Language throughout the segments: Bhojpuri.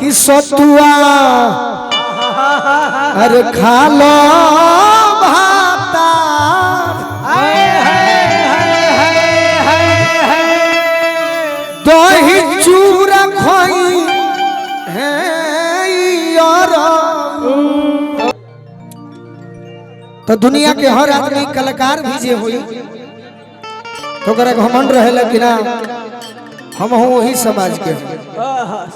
कि सतुआ अरे खा लो भाता दही चूरा खोई है यार। तो दुनिया के हर आदमी कलाकार भी जे हुई तो घमंड रहे कि ना हम हो वही समाज के।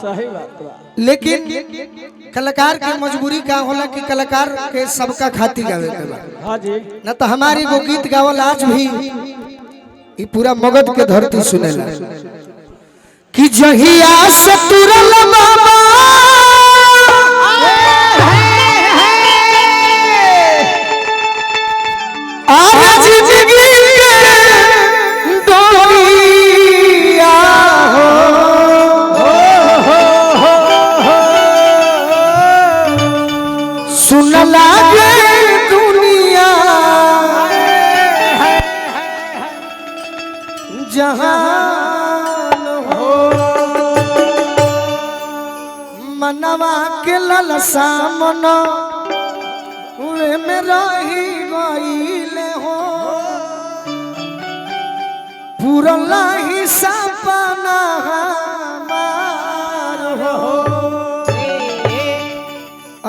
सही बात। लेकिन कलाकार के मजबूरी का होला कि कलाकार के सबका खाती गावे के बा। हाँ जी। न तो हमारी वो गीत गावल आज भी ये पूरा मगध के धरती सुनेला कि जहिया से तुरल बाबा आज जिंदगी लागे दुनिया जहान हो मनवा के ललसा मन वे में रही गईले हो पूरला ही सपना हमार हो।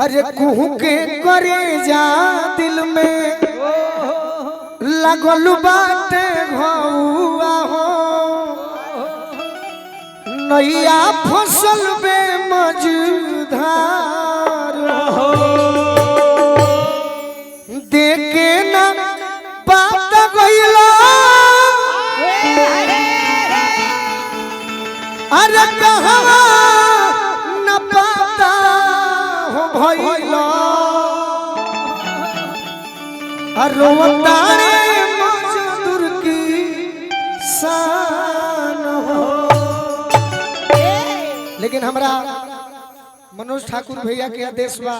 अरे कुहू के करे जा दिल में लगल बाटे घुआ हो नैया फसल बे मझधार हो देखे न बात गइला अरे कहवा न पता भइला रोवतारे मजदूर की शान हो। लेकिन हमरा मनोज ठाकुर भैया के आदेश बा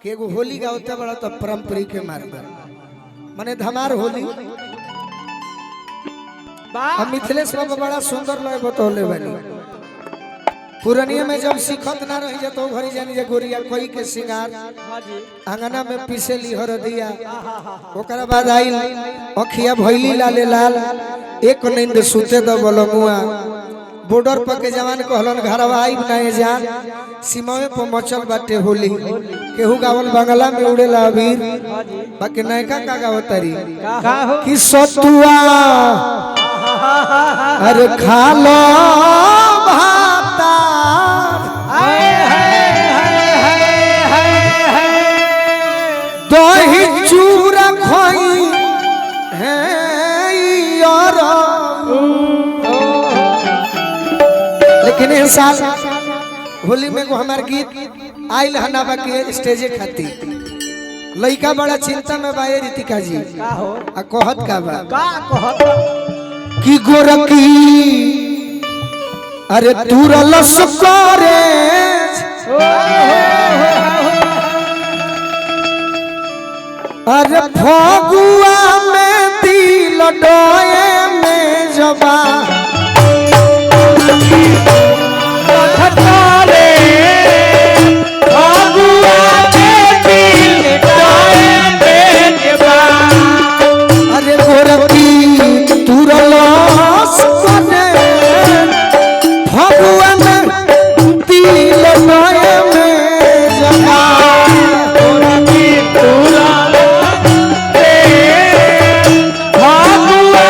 कि एगो होली गावते बड़ा तो पारंपरिक के मार्ग माने धमार होली हम मिथिलेश बाबा बड़ा सुंदर लय बतौले बानी। पुरानिया में जब सीखत ना रही जा तो घरी जानी जा गोरिया कोई के सिंगार आंगना में पीसे ली हरदिया ओकरा बाद आई अखिया भइली लाले लाल एक नींद सुते द बलमुआ बॉर्डर पर के जवान कहलन घरवा आई बनाए जान सीमावे पर मचल बाटे होली केहू गावल बंगला में उड़ेला अबीर बाकी नयका का गावतारी कि सतुआ अरे खा लो भाता दही चूरा खोई है यार। लेकिन इस साल होली में को हमार गीत आइल हनाबा के स्टेजे खाती लइका बड़ा चिंता में बाए रितिका जी आ कहत का बा कि गोरकी अरे तुरल सुकरे अरे फगुआ में दिल डोए में जबा अरे गोरकी तुरल सुकरे फगुआ में दिल डोए में जबा फगुआ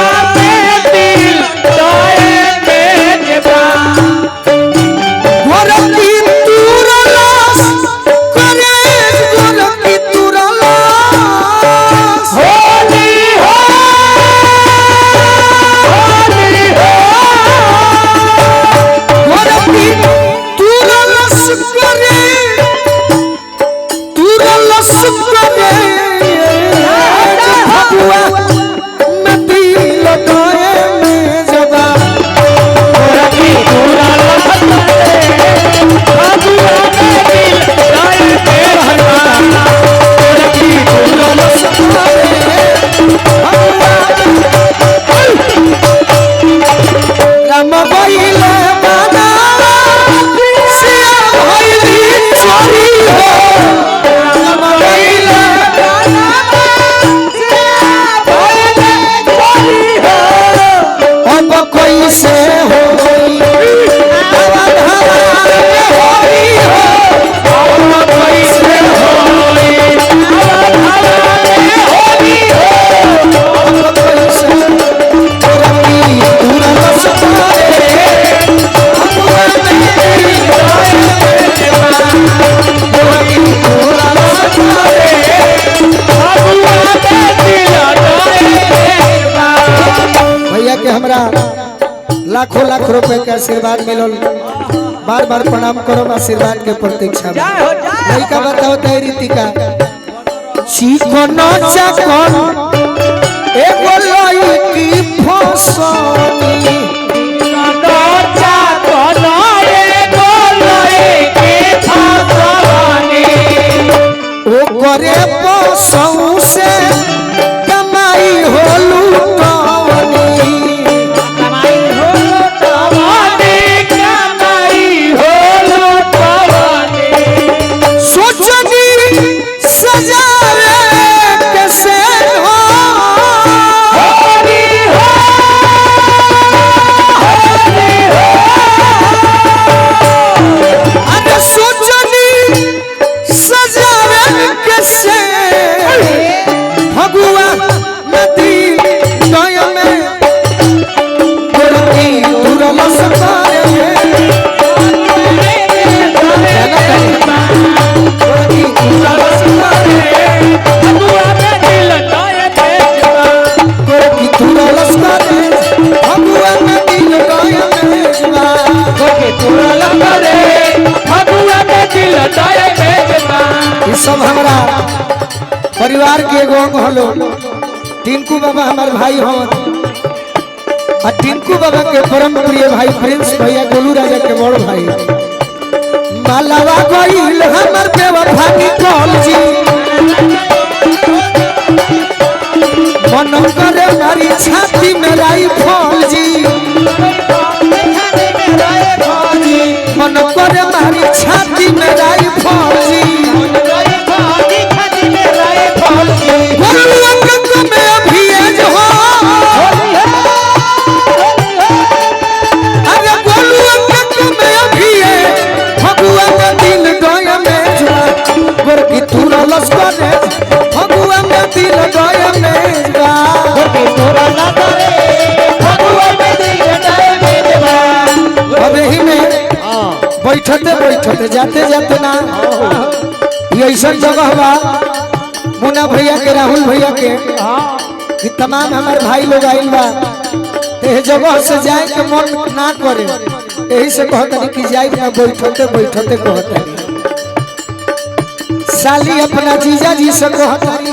लाखों लाख रुपए के आशीर्वाद मिलल बार बार प्रणाम करो आशीर्वाद के प्रतीक्षा में लड़का बताओ तय रीतिका चिकन चकन एगो लड़की फसनी ओ करे पसौ से कमाई हो लुटवनी सोचनी सजावे कैसे हो अरे सोचनी सजावे कैसे भगवा नदी दया में गोरकी दुर्ल सतारे सब हमारा परिवार के एगो अंग हलो टिंकू बाबा हमारे भाई हो और टिंकू बाबा के परम प्रिय भाई प्रिंस भैया गोलू राजा के बड़ भाई मालावा गइल हमर बेवफा निकल जी मन करे मारी छाती में राइफल जी मन करे मारी छाती में राइफल जी बैठते बैठते जाते जाते ना ये ऐसा जगह बा मुन्ना भैया के राहुल भैया के कि तमाम हमारे भाई लोग आइल बा ते जगह से जाए के मन ना करे यही से कहतनी कि जाए ना बैठते बैठते कहतनी साली अपना जीजा जी से कहतनी